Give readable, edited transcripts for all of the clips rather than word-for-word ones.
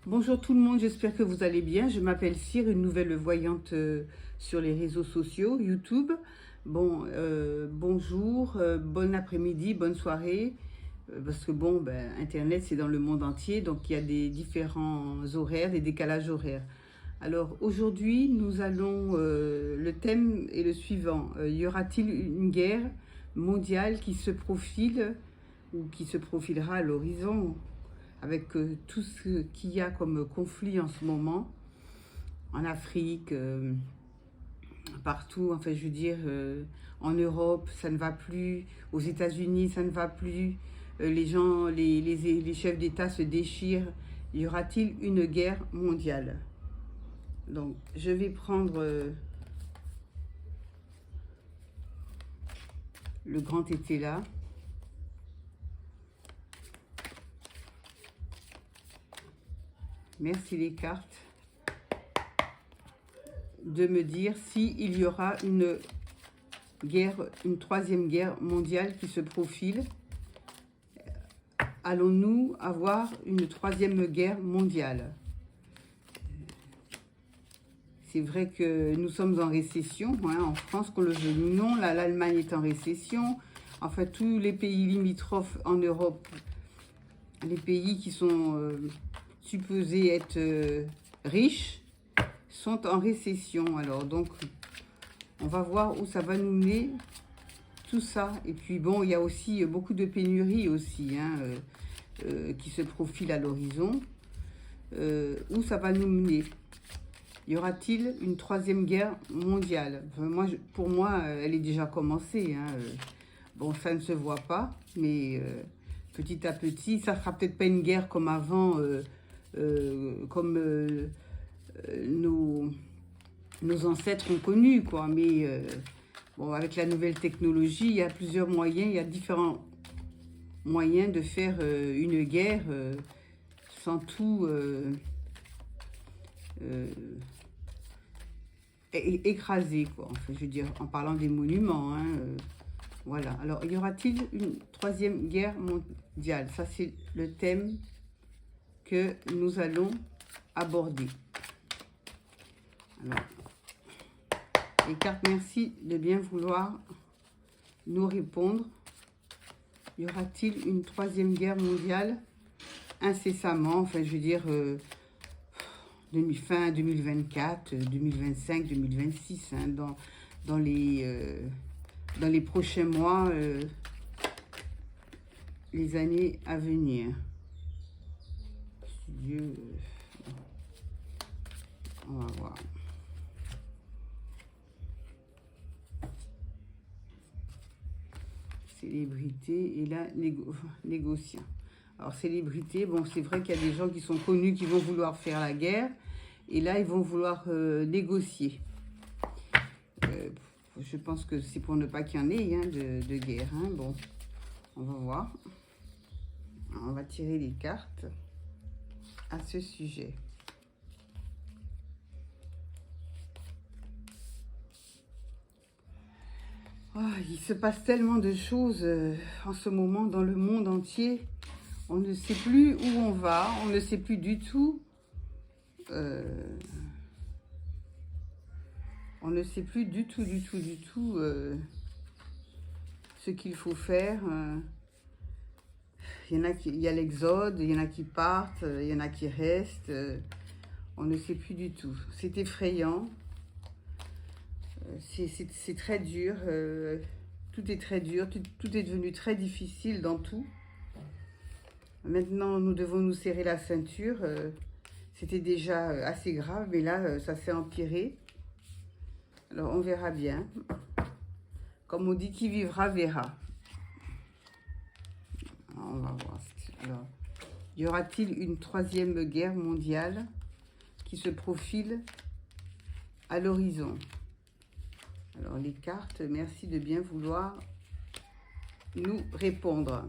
Bonjour tout le monde, j'espère que vous allez bien. Je m'appelle Cyr, une nouvelle voyante sur les réseaux sociaux, YouTube. Bonjour, bon après-midi, bonne soirée. Parce que Internet c'est dans le monde entier, donc il y a des différents horaires, des décalages horaires. Alors aujourd'hui, le thème est le suivant. Y aura-t-il une guerre mondiale qui se profile ou qui se profilera à l'horizon avec tout ce qu'il y a comme conflit en ce moment, en Afrique, partout, enfin je veux dire, en Europe, ça ne va plus, aux États-Unis, ça ne va plus, les chefs d'État se déchirent. Y aura-t-il une guerre mondiale? Donc, je vais prendre le grand été là. Merci les cartes de me dire s'il y aura une troisième guerre mondiale qui se profile. Allons-nous avoir une troisième guerre mondiale? C'est vrai que nous sommes en récession, hein, en France, qu'on le veuille ou non. L'Allemagne est en récession. Enfin, tous les pays limitrophes en Europe, les pays qui sont supposés être riches, sont en récession. Alors, donc, on va voir où ça va nous mener, tout ça. Et puis, bon, il y a aussi beaucoup de pénuries aussi, hein, qui se profilent à l'horizon. Où ça va nous mener? Y aura-t-il une troisième guerre mondiale? Enfin, pour moi, elle est déjà commencée. Hein. Bon, ça ne se voit pas, mais petit à petit, ça ne sera peut-être pas une guerre comme avant, comme nos ancêtres ont connu, quoi. Mais bon, avec la nouvelle technologie, il y a plusieurs moyens, il y a différents moyens de faire une guerre sans tout écraser, quoi. Enfin, je veux dire, en parlant des monuments, hein, voilà. Alors, y aura-t-il une troisième guerre mondiale? Ça, c'est le thème que nous allons aborder. Alors, les cartes, merci de bien vouloir nous répondre. Y aura-t-il une troisième guerre mondiale incessamment? Enfin, je veux dire, fin 2024, 2025, 2026, hein, dans les prochains mois, les années à venir. Dieu, on va voir. Célébrité et la négociant. Alors, célébrité, bon, c'est vrai qu'il y a des gens qui sont connus qui vont vouloir faire la guerre. Et là, ils vont vouloir négocier. Je pense que c'est pour ne pas qu'il y en ait, hein, de guerre. Hein. Bon, on va voir. Alors, on va tirer les cartes à ce sujet. Oh, il se passe tellement de choses en ce moment dans le monde entier. On ne sait plus où on va, on ne sait plus du tout. On ne sait plus du tout ce qu'il faut faire. Il y a l'exode, il y en a qui partent, il y en a qui restent. On ne sait plus du tout. C'est effrayant. C'est très dur. Tout est très dur. Tout est devenu très difficile dans tout. Maintenant, nous devons nous serrer la ceinture. C'était déjà assez grave, mais là, ça s'est empiré. Alors, on verra bien. Comme on dit, qui vivra, verra. Alors, on va voir. Alors, y aura-t-il une troisième guerre mondiale qui se profile à l'horizon? Alors, les cartes, merci de bien vouloir nous répondre.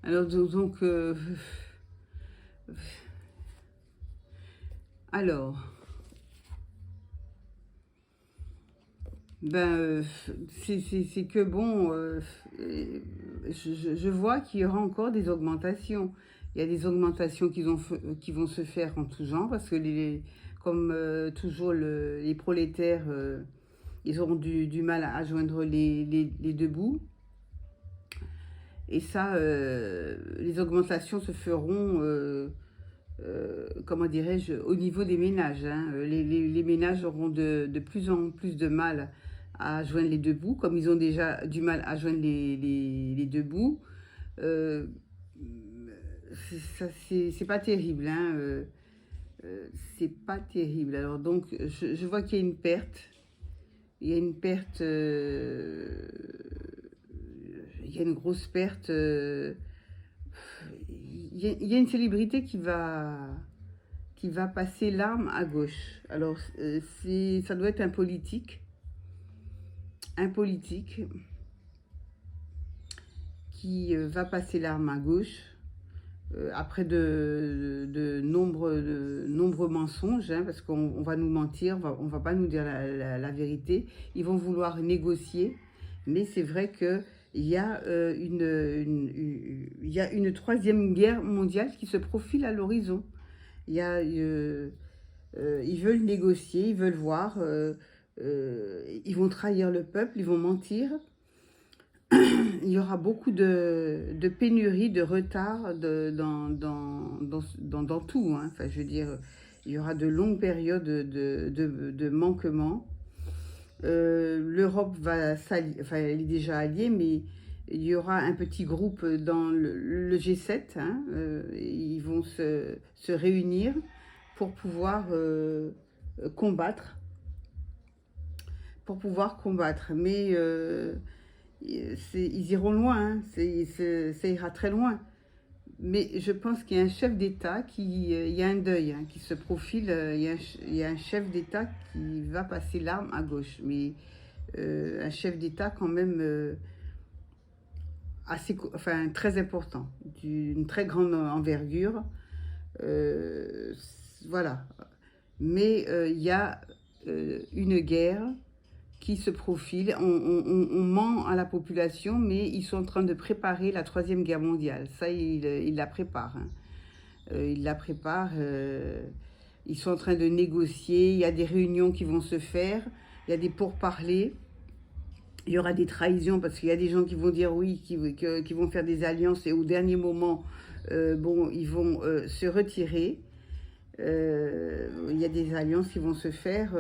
Alors, alors, Ben, c'est que bon, je vois qu'il y aura encore des augmentations. Il y a des augmentations qui vont se faire en tout genre parce que comme toujours les prolétaires, ils auront du mal à joindre les deux bouts. Et ça, les augmentations se feront, comment dirais-je, au niveau des ménages, hein. Les ménages auront de plus en plus de mal à joindre les deux bouts, comme ils ont déjà du mal à joindre les deux bouts. Euh, c'est pas terrible, hein. C'est pas terrible. Alors donc, je vois qu'il y a une perte. Il y a une perte. Il y a une grosse perte. Il y a une célébrité qui va passer l'arme à gauche. Alors, ça doit être un politique qui va passer l'arme à gauche après de nombreux mensonges, hein, parce qu'on va nous mentir, on va pas nous dire la vérité. Ils vont vouloir négocier, mais c'est vrai que il y a il y a une troisième guerre mondiale qui se profile à l'horizon. Il y a, ils veulent négocier, ils veulent voir, ils vont trahir le peuple, ils vont mentir. Il y aura beaucoup de pénuries, de retard dans tout, hein. Enfin, je veux dire, il y aura de longues périodes de manquement. L'Europe va s'allier, enfin, elle est déjà alliée, mais il y aura un petit groupe dans le G7, hein. Ils vont se réunir pour pouvoir combattre. Pour pouvoir combattre. Mais ils iront loin, hein. Ça ira très loin. Mais je pense qu'il y a un chef d'État il y a un deuil, hein, qui se profile. Il y a un chef d'État qui va passer l'arme à gauche. Mais un chef d'État quand même enfin, très important, d'une très grande envergure. Euh, voilà. Mais il y a une guerre qui se profile. On ment à la population, mais ils sont en train de préparer la Troisième Guerre mondiale. Ça, ils la préparent, hein. Ils la préparent. Ils sont en train de négocier. Il y a des réunions qui vont se faire. Il y a des pourparlers. Il y aura des trahisons parce qu'il y a des gens qui vont dire oui, qui vont faire des alliances et au dernier moment, bon, ils vont se retirer. Il y a des alliances qui vont se faire.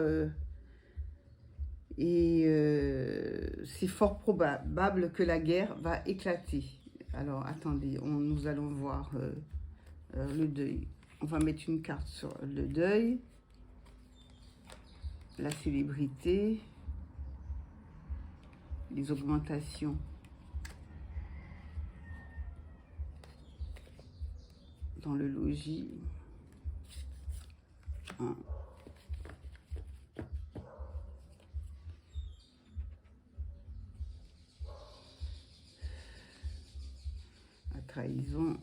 Et c'est fort probable que la guerre va éclater. Alors attendez, nous allons voir le deuil. On va mettre une carte sur le deuil, la célébrité, les augmentations dans le logis. Hein. Trahison,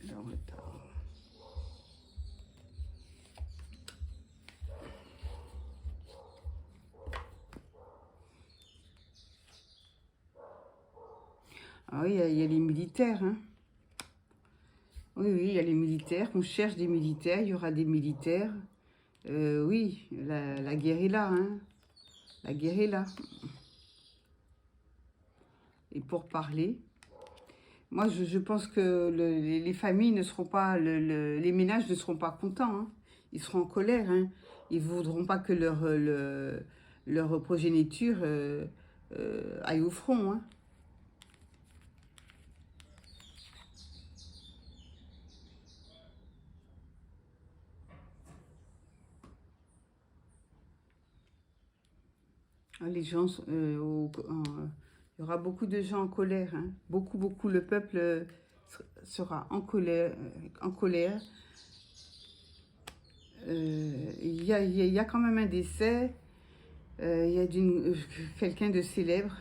le retard. Ah oui, il y a les militaires, hein. Oui, il y a les militaires. On cherche des militaires, il y aura des militaires. Oui, la guerre est là, hein. La guerre est là. Et pour parler, moi, je pense que les familles ne seront pas, les ménages ne seront pas contents, hein. Ils seront en colère, hein. Ils ne voudront pas que leur progéniture aille au front, hein. Les gens, il y aura beaucoup de gens en colère, hein. Beaucoup, le peuple sera en colère, en colère. Il y a quand même un décès, il y a quelqu'un de célèbre,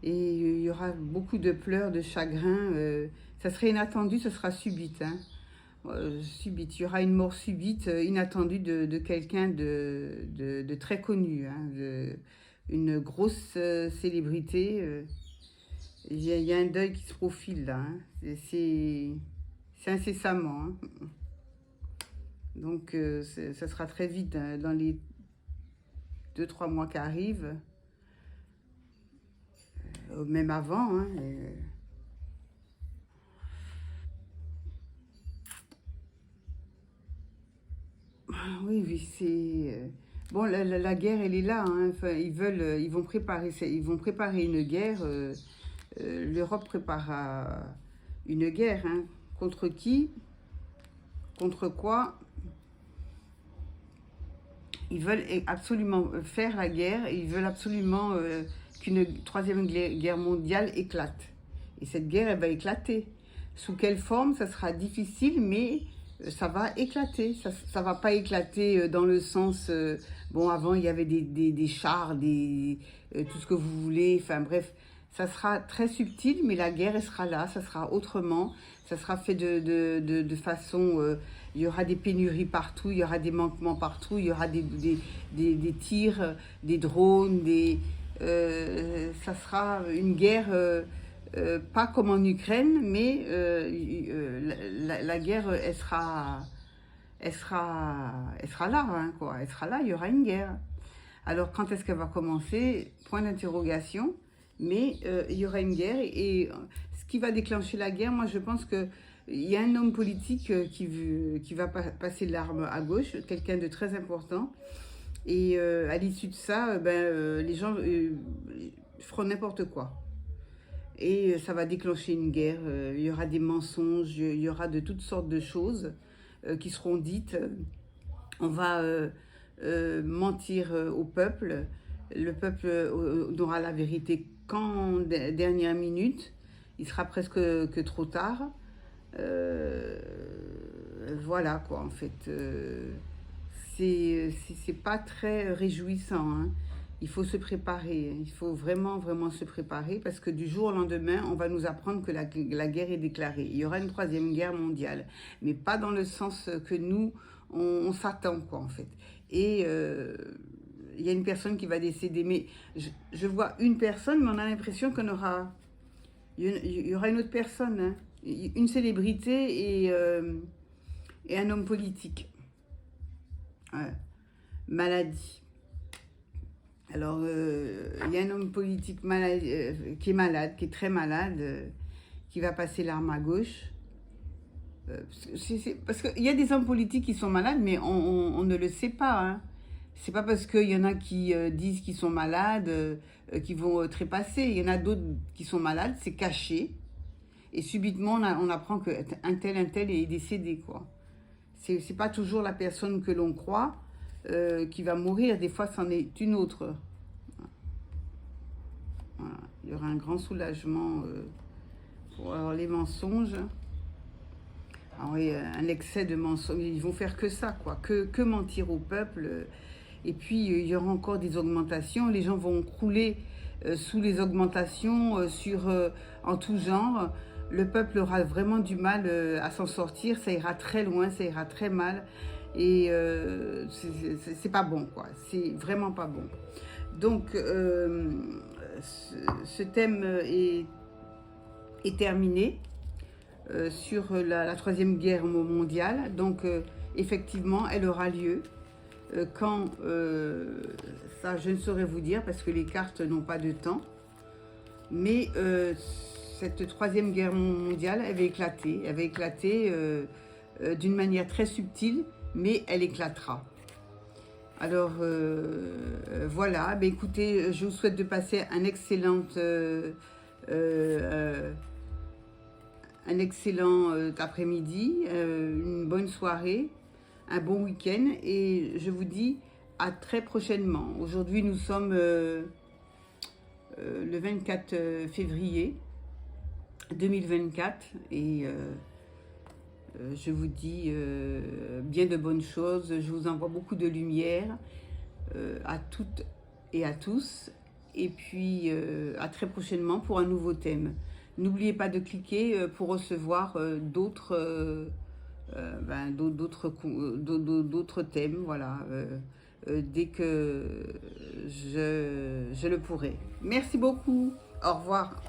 et il y aura beaucoup de pleurs, de chagrin. Ça serait inattendu, ce sera subite, hein. subite. Il y aura une mort subite, inattendue de quelqu'un de très connu, hein, une grosse célébrité. Il y a un deuil qui se profile là, hein. C'est incessamment, hein. Donc ça sera très vite, hein, dans les 2-3 mois qui arrivent, même avant, hein, oui, oui, c'est... Bon, la guerre, elle est là, hein. Enfin, ils vont préparer une guerre. L'Europe prépare une guerre, hein. Contre qui? Contre quoi? Ils veulent absolument faire la guerre. Ils veulent absolument qu'une troisième guerre mondiale éclate. Et cette guerre, elle va éclater. Sous quelle forme? Ça sera difficile, mais ça va éclater. Ça va pas éclater dans le sens... bon, avant, il y avait des chars, tout ce que vous voulez. Enfin, bref, ça sera très subtil, mais la guerre, elle sera là. Ça sera autrement. Ça sera fait de façon... il y aura des pénuries partout, il y aura des manquements partout, il y aura des tirs, des drones, ça sera une guerre... pas comme en Ukraine, mais la guerre, elle sera là, hein, quoi. Elle sera là, il y aura une guerre. Alors, quand est-ce qu'elle va commencer? Point d'interrogation. Mais il y aura une guerre. Et ce qui va déclencher la guerre, moi, je pense que il y a un homme politique qui va passer l'arme à gauche, quelqu'un de très important. Et à l'issue de ça, les gens feront n'importe quoi. Et ça va déclencher une guerre. Il y aura des mensonges, il y aura de toutes sortes de choses qui seront dites. On va mentir au peuple. Le peuple n'aura la vérité qu'en dernière minute. Il sera presque que trop tard. Voilà quoi, en fait. C'est pas très réjouissant, hein. Il faut se préparer, il faut vraiment, vraiment se préparer parce que du jour au lendemain, on va nous apprendre que la guerre est déclarée. Il y aura une troisième guerre mondiale, mais pas dans le sens que nous, on s'attend, quoi, en fait. Et il y a une personne qui va décéder, mais je vois une personne, mais on a l'impression il y aura une autre personne, hein, une célébrité et un homme politique. Ouais. Maladie. Alors, il y a un homme politique qui est malade, qui est très malade, qui va passer l'arme à gauche. Parce qu'il y a des hommes politiques qui sont malades, mais on ne le sait pas, hein. C'est pas parce qu'il y en a qui disent qu'ils sont malades, qu'ils vont trépasser. Il y en a d'autres qui sont malades, c'est caché. Et subitement, on apprend qu'un tel est décédé, quoi. C'est pas toujours la personne que l'on croit qui va mourir. Des fois, c'en est une autre. Voilà. Il y aura un grand soulagement pour les mensonges. Alors, oui, un excès de mensonges. Ils vont faire que ça, quoi. Que mentir au peuple. Et puis, il y aura encore des augmentations. Les gens vont crouler sous les augmentations en tout genre. Le peuple aura vraiment du mal à s'en sortir. Ça ira très loin, ça ira très mal. Et c'est pas bon, quoi. C'est vraiment pas bon. Donc, ce thème est terminé sur la troisième guerre mondiale. Donc, effectivement, elle aura lieu. Quand, ça je ne saurais vous dire parce que les cartes n'ont pas de temps. Mais cette troisième guerre mondiale, elle va éclater. Elle va éclater d'une manière très subtile, mais elle éclatera. Alors voilà, ben, écoutez, je vous souhaite de passer un excellent après-midi, une bonne soirée, un bon week-end et je vous dis à très prochainement. Aujourd'hui, nous sommes le 24 février 2024 et je vous dis bien de bonnes choses. Je vous envoie beaucoup de lumière à toutes et à tous. Et puis à très prochainement pour un nouveau thème. N'oubliez pas de cliquer pour recevoir d'autres d'autres thèmes, voilà, dès que je le pourrai. Merci beaucoup. Au revoir.